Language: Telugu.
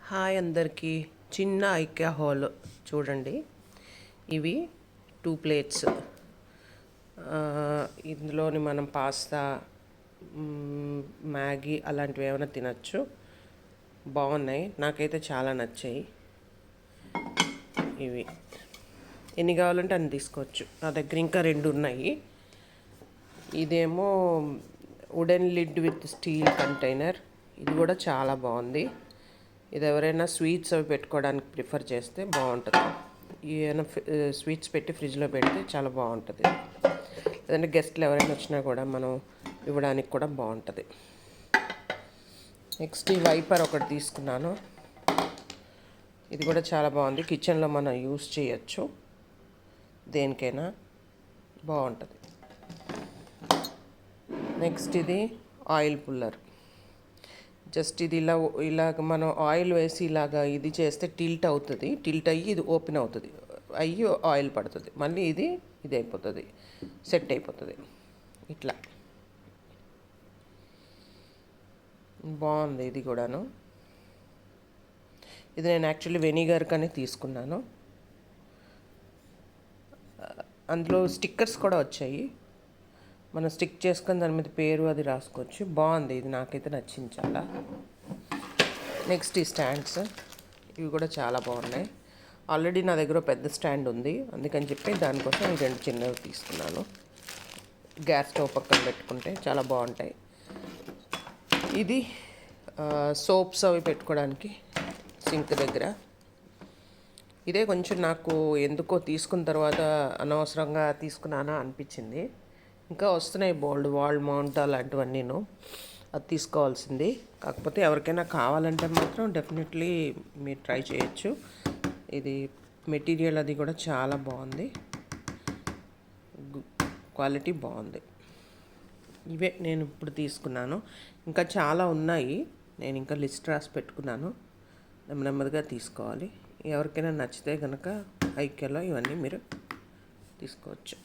హాయ్ అందరికీ. చిన్న ఐక్యా హాల్ చూడండి. ఇవి 2 ప్లేట్స్. ఇందులోని మనం పాస్తా, మ్యాగీ అలాంటివి ఏమైనా తినచ్చు. బాగున్నాయి, నాకైతే చాలా నచ్చాయి. ఇవి ఎన్ని కావాలంటే అన్ని తీసుకోవచ్చు. నా దగ్గర ఇంకా 2 ఉన్నాయి. ఇదేమో wooden lid with steel container. ఇది కూడా చాలా బాగుంది. ఇది ఎవరైనా స్వీట్స్ అవి పెట్టుకోవడానికి ప్రిఫర్ చేస్తే బాగుంటుంది. ఏమైనా స్వీట్స్ పెట్టి ఫ్రిడ్జ్లో పెడితే చాలా బాగుంటుంది. లేదంటే గెస్ట్లు ఎవరైనా వచ్చినా కూడా మనం ఇవ్వడానికి కూడా బాగుంటుంది. నెక్స్ట్ ఈ వైపర్ ఒకటి తీసుకున్నాను. ఇది కూడా చాలా బాగుంది. కిచెన్లో మనం యూస్ చేయొచ్చు, దేనికైనా బాగుంటుంది. నెక్స్ట్ ఇది ఆయిల్ పుల్లర్. జస్ట్ ఇది ఇలాగ మనం ఆయిల్ వేసి ఇలాగా ఇది చేస్తే టిల్ట్ అవుతుంది. టిల్ట్ అయ్యి ఇది ఓపెన్ అవుతుంది, అయ్యి ఆయిల్ పడుతుంది. మళ్ళీ ఇది అయిపోతుంది, సెట్ అయిపోతుంది. ఇట్లా బాగుంది. ఇది కూడాను. ఇది నేను యాక్చువల్లీ వెనిగర్ కానీ తీసుకున్నాను. అందులో స్టిక్కర్స్ కూడా వచ్చాయి, మనం స్టిక్ చేసుకొని దాని మీద పేరు అది రాసుకోవచ్చు. బాగుంది, ఇది నాకైతే నచ్చింది చాలా. నెక్స్ట్ ఈ స్టాండ్స్, ఇవి కూడా చాలా బాగున్నాయి. ఆల్రెడీ నా దగ్గర పెద్ద స్టాండ్ ఉంది, అందుకని చెప్పి దానికోసం ఈ 2 చిన్నవి తీసుకున్నాను. గ్యాస్ స్టవ్ పక్కన పెట్టుకుంటే చాలా బాగుంటాయి. ఇది సోప్స్ అవి పెట్టుకోవడానికి సింక్ దగ్గర. ఇదే కొంచెం నాకు ఎందుకో తీసుకున్న తర్వాత అనవసరంగా తీసుకున్నానా అనిపించింది. ఇంకా వస్తున్నాయి బోల్డ్ వాల్ మౌంట్ అలాంటివన్నీను, అది తీసుకోవాల్సింది. కాకపోతే ఎవరికైనా కావాలంటే మాత్రం డెఫినెట్లీ మీరు ట్రై చేయొచ్చు. ఇది మెటీరియల్ అది కూడా చాలా బాగుంది, క్వాలిటీ బాగుంది. ఇవే నేను ఇప్పుడు తీసుకున్నాను. ఇంకా చాలా ఉన్నాయి, నేను ఇంకా లిస్ట్ రాసి పెట్టుకున్నాను. నెమ్మదిగా తీసుకోవాలి. ఎవరికైనా నచ్చితే కనుక ఐక్యాలో ఇవన్నీ మీరు తీసుకోవచ్చు.